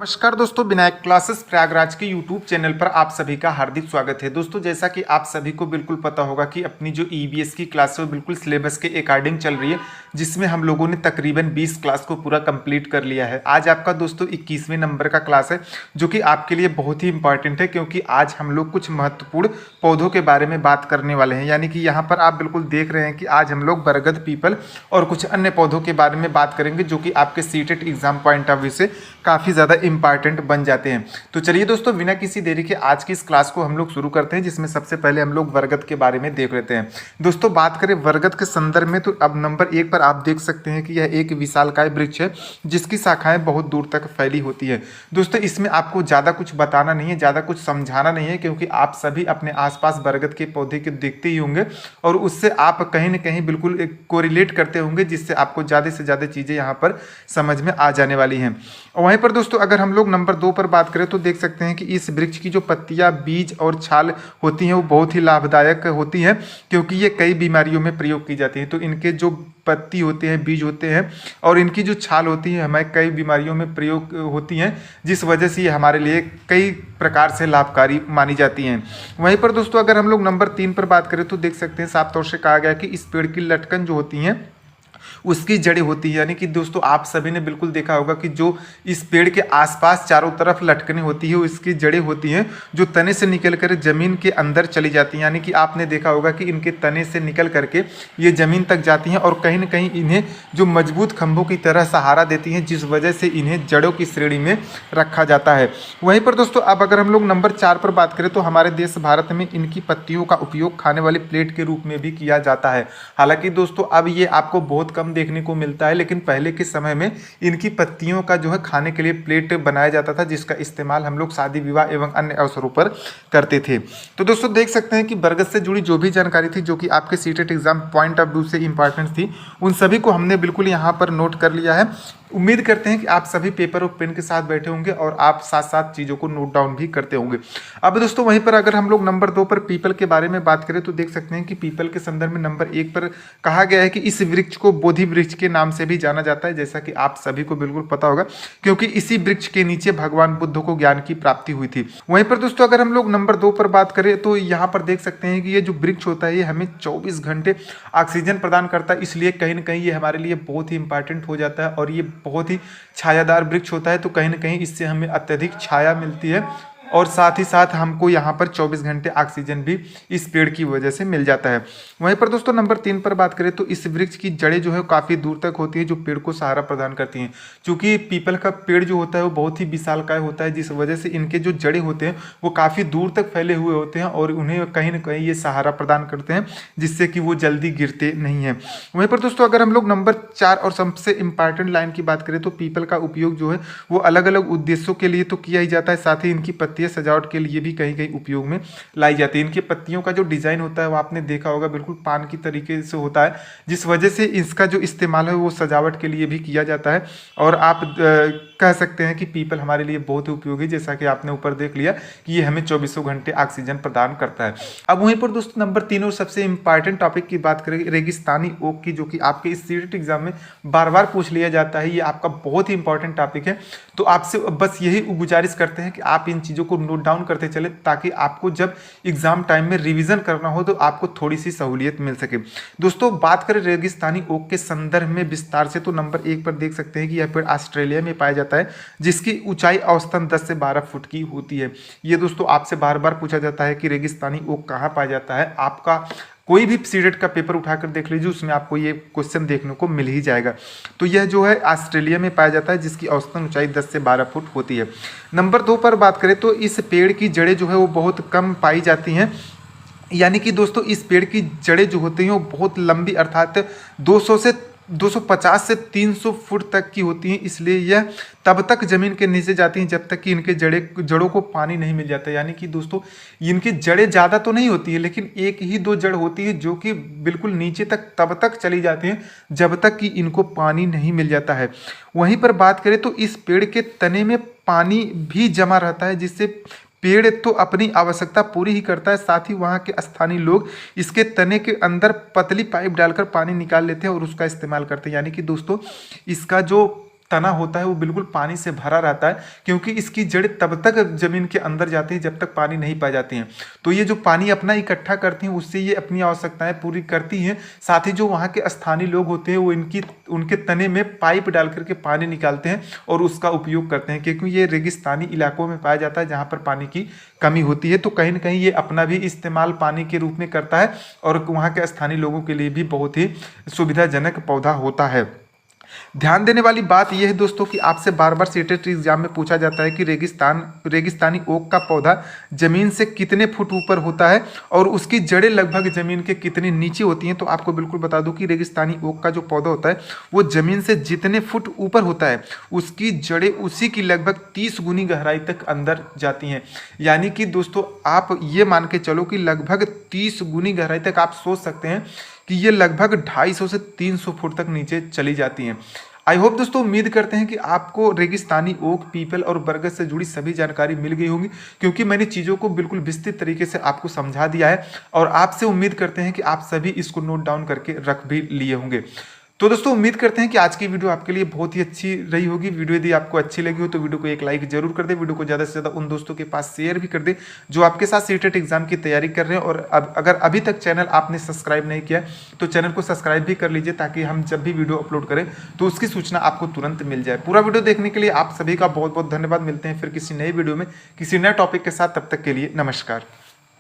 नमस्कार दोस्तों, विनायक क्लासेस प्रयागराज के यूट्यूब चैनल पर आप सभी का हार्दिक स्वागत है। दोस्तों, जैसा कि आप सभी को बिल्कुल पता होगा कि अपनी जो ईबीएस की क्लास है वो बिल्कुल सिलेबस के अकॉर्डिंग चल रही है, जिसमें हम लोगों ने तकरीबन 20 क्लास को पूरा कंप्लीट कर लिया है। आज आपका दोस्तों 21वें नंबर का क्लास है, जो कि आपके लिए बहुत ही इंपॉर्टेंट है, क्योंकि आज हम लोग कुछ महत्वपूर्ण पौधों के बारे में बात करने वाले हैं। यानी कि यहाँ पर आप बिल्कुल देख रहे हैं कि आज हम लोग बरगद, पीपल और कुछ अन्य पौधों के बारे में बात करेंगे, जो कि आपके CTET exam point of view से काफ़ी ज़्यादा इंपॉर्टेंट बन जाते हैं। तो चलिए दोस्तों, बिना किसी देरी के आज की इस क्लास को हम लोग शुरू करते हैं, जिसमें सबसे पहले हम लोग बरगद के बारे में देख लेते हैं। दोस्तों, बात करें बरगद के संदर्भ में, तो अब नंबर 1 पर आप देख सकते हैं कि यह एक विशालकाय वृक्ष है, जिसकी शाखाएं बहुत दूर तक फैली होती है। दोस्तों, इसमें आपको ज़्यादा कुछ बताना नहीं है, ज़्यादा कुछ समझाना नहीं है, क्योंकि आप सभी अपने आसपास बरगद के पौधे के देखते ही होंगे और उससे आप कहीं ना कहीं बिल्कुल कोरिलेट करते होंगे, जिससे आपको ज़्यादा से ज़्यादा चीज़ें यहाँ पर समझ में आ जाने वाली हैं। और वहीं पर दोस्तों, अगर हम लोग नंबर 2 पर बात करें तो देख सकते हैं कि इस वृक्ष की जो पत्तियां, बीज और छाल होती हैं वो बहुत ही लाभदायक होती हैं, क्योंकि ये कई बीमारियों में प्रयोग की जाती हैं। तो इनके जो पत्ती होते हैं, बीज होते हैं और इनकी जो छाल होती है हमें कई बीमारियों में प्रयोग होती हैं, जिस वजह से ये हमारे लिए कई प्रकार से लाभकारी मानी जाती हैं। वहीं पर दोस्तों, अगर हम लोग नंबर 3 पर बात करें तो देख सकते हैं साफ तौर से कहा गया कि इस पेड़ की लटकन जो होती हैं उसकी जड़ें होती है। यानी कि दोस्तों, आप सभी ने बिल्कुल देखा होगा कि जो इस पेड़ के आसपास चारों तरफ लटकने होती है, उसकी जड़ें होती हैं जो तने से निकल कर जमीन के अंदर चली जाती हैं। यानी कि आपने देखा होगा कि इनके तने से निकल करके ये जमीन तक जाती हैं और कहीं ना कहीं इन्हें जो मजबूत खंभों की तरह सहारा देती हैं, जिस वजह से इन्हें जड़ों की श्रेणी में रखा जाता है। वहीं पर दोस्तों, अब अगर हम लोग नंबर 4 पर बात करें तो हमारे देश भारत में इनकी पत्तियों का उपयोग खाने वाली प्लेट के रूप में भी किया जाता है। हालांकि दोस्तों, अब ये आपको बहुत कम देखने को मिलता है, लेकिन पहले के समय में इनकी पत्तियों का जो है खाने के लिए प्लेट बनाया जाता था, जिसका इस्तेमाल हम लोग शादी विवाह एवं अन्य अवसरों पर करते थे। तो दोस्तों, देख सकते हैं कि बरगद से जुड़ी जो भी जानकारी थी, जो कि आपके CTET exam point of view से इंपॉर्टेंट थी, उन सभी को हमने बिल्कुल यहाँ पर नोट कर लिया है। उम्मीद करते हैं कि आप सभी पेपर और पेन के साथ बैठे होंगे और आप साथ साथ चीज़ों को नोट डाउन भी करते होंगे। अब दोस्तों, वहीं पर अगर हम लोग नंबर 2 पर पीपल के बारे में बात करें तो देख सकते हैं कि पीपल के संदर्भ में नंबर 1 पर कहा गया है कि इस वृक्ष को बोधि वृक्ष के नाम से भी जाना जाता है, जैसा कि आप सभी को बिल्कुल पता होगा, क्योंकि इसी वृक्ष के नीचे भगवान बुद्ध को ज्ञान की प्राप्ति हुई थी। वहीं पर दोस्तों, अगर हम लोग नंबर 2 पर बात करें तो यहाँ पर देख सकते हैं कि ये जो वृक्ष होता है ये हमें 24 घंटे ऑक्सीजन प्रदान करता है, इसलिए कहीं ना कहीं ये हमारे लिए बहुत ही इंपॉर्टेंट हो जाता है। और ये बहुत ही छायादार वृक्ष होता है, तो कहीं ना कहीं इससे हमें अत्यधिक छाया मिलती है और साथ ही साथ हमको यहाँ पर 24 घंटे ऑक्सीजन भी इस पेड़ की वजह से मिल जाता है। वहीं पर दोस्तों, नंबर 3 पर बात करें तो इस वृक्ष की जड़ें जो है काफ़ी दूर तक होती है, जो पेड़ को सहारा प्रदान करती हैं। चूँकि पीपल का पेड़ जो होता है वो बहुत ही विशालकाय होता है, जिस वजह से इनके जो जड़ें होते हैं वो काफ़ी दूर तक फैले हुए होते हैं और उन्हें कहीं ना कहीं ये सहारा प्रदान करते हैं, जिससे कि वो जल्दी गिरते नहीं हैं। वहीं पर दोस्तों, अगर हम लोग नंबर 4 और सबसे इंपॉर्टेंट लाइन की बात करें तो पीपल का उपयोग जो है वो अलग अलग उद्देश्यों के लिए तो किया ही जाता है, साथ ही इनकी पत्तियां सजावट के लिए भी कहीं कहीं उपयोग में लाई जाती है। इनकी पत्तियों का जो डिजाइन होता है वो आपने देखा होगा बिल्कुल पान की तरीके से होता है, जिस वजह से इसका जो इस्तेमाल है वो सजावट के लिए भी किया जाता है। और आप कह सकते हैं कि पीपल हमारे लिए बहुत ही उपयोगी, जैसा कि आपने ऊपर देख लिया कि ये हमें 24 घंटे ऑक्सीजन प्रदान करता है। अब वहीं पर दोस्तों, नंबर 3 और सबसे इंपॉर्टेंट टॉपिक की बात करें रेगिस्तानी ओक की, जो कि आपके इस सीटेट एग्जाम में बार बार पूछ लिया जाता है। ये आपका बहुत ही इंपॉर्टेंट टॉपिक है, तो आपसे बस यही गुजारिश करते हैं कि आप इन चीज़ों को नोट डाउन करते चले, ताकि आपको जब एग्जाम टाइम में रिवीजन करना हो तो आपको थोड़ी सी सहूलियत मिल सके। दोस्तों, बात करें रेगिस्तानी ओक के संदर्भ में विस्तार से, तो नंबर 1 पर देख सकते हैं कि यह पेड़ ऑस्ट्रेलिया में पाया जाता है, जिसकी ऊंचाई औसतन 10 से 12 फुट की होती है। ये दोस्तों आपसे बार बार पूछा जाता है कि रेगिस्तानी ओक कहाँ पाया जाता है। आपका कोई भी सीटेट का पेपर उठाकर देख लीजिए, उसमें आपको ये क्वेश्चन देखने को मिल ही जाएगा। तो यह जो है ऑस्ट्रेलिया में पाया जाता है, जिसकी औसतन ऊंचाई 10 से 12 फुट होती है। नंबर 2 पर बात करें तो इस पेड़ की जड़ें जो है वो बहुत कम पाई जाती हैं। यानी कि दोस्तों, इस पेड़ की जड़ें जो होती हैं वो बहुत लंबी, अर्थात 250 से 300 फुट तक की होती हैं, इसलिए यह तब तक जमीन के नीचे जाती हैं जब तक कि इनके जड़ों को पानी नहीं मिल जाता। यानी कि दोस्तों, इनकी जड़ें ज़्यादा तो नहीं होती है, लेकिन एक ही दो जड़ होती है जो कि बिल्कुल नीचे तक तब तक चली जाती हैं जब तक कि इनको पानी नहीं मिल जाता है। वहीं पर बात करें तो इस पेड़ के तने में पानी भी जमा रहता है, जिससे पेड़ तो अपनी आवश्यकता पूरी ही करता है, साथ ही वहाँ के स्थानीय लोग इसके तने के अंदर पतली पाइप डालकर पानी निकाल लेते हैं और उसका इस्तेमाल करते हैं। यानी कि दोस्तों, इसका जो तना होता है वो बिल्कुल पानी से भरा रहता है, क्योंकि इसकी जड़ें तब तक जमीन के अंदर जाती हैं जब तक पानी नहीं पा जाती हैं। तो ये जो पानी अपना इकट्ठा करती हैं उससे ये अपनी आवश्यकताएं पूरी करती हैं। साथ ही जो वहाँ के स्थानीय लोग होते हैं वो उनके तने में पाइप डाल करके पानी निकालते हैं और उसका उपयोग करते हैं, क्योंकि ये रेगिस्तानी इलाकों में पाया जाता है जहाँ पर पानी की कमी होती है। तो कहीं ना कहीं ये अपना भी इस्तेमाल पानी के रूप में करता है और वहाँ के स्थानीय लोगों के लिए भी बहुत ही सुविधाजनक पौधा होता है। ध्यान देने वाली बात यह है दोस्तों कि आपसे बार बार सीटेट एग्जाम में पूछा जाता है कि रेगिस्तानी ओक का पौधा जमीन से कितने फुट ऊपर होता है और उसकी जड़ें लगभग जमीन के कितने नीचे होती हैं। तो आपको बिल्कुल बता दूं कि रेगिस्तानी ओक का जो पौधा होता है वो जमीन से जितने फुट ऊपर होता है उसकी जड़ें उसी की लगभग 30 गुनी गहराई तक अंदर जाती हैं। यानी कि दोस्तों आप ये मान के चलो कि लगभग 30 गुनी गहराई तक आप सोच सकते हैं कि ये लगभग 250 से 300 फुट तक नीचे चली जाती हैं। आई होप दोस्तों, उम्मीद करते हैं कि आपको रेगिस्तानी ओक, पीपल और बरगद से जुड़ी सभी जानकारी मिल गई होंगी, क्योंकि मैंने चीज़ों को बिल्कुल विस्तृत तरीके से आपको समझा दिया है और आपसे उम्मीद करते हैं कि आप सभी इसको नोट डाउन करके रख भी लिए होंगे। तो दोस्तों उम्मीद करते हैं कि आज की वीडियो आपके लिए बहुत ही अच्छी रही होगी। वीडियो यदि आपको अच्छी लगी हो तो वीडियो को एक लाइक जरूर कर दे, वीडियो को ज़्यादा से ज़्यादा उन दोस्तों के पास शेयर भी कर दे जो आपके साथ सीटेट एग्जाम की तैयारी कर रहे हैं। और अगर अभी तक चैनल आपने सब्सक्राइब नहीं किया तो चैनल को सब्सक्राइब भी कर लीजिए, ताकि हम जब भी वीडियो अपलोड करें तो उसकी सूचना आपको तुरंत मिल जाए। पूरा वीडियो देखने के लिए आप सभी का बहुत बहुत धन्यवाद। मिलते हैं फिर किसी नए वीडियो में किसी नए टॉपिक के साथ, तब तक के लिए नमस्कार।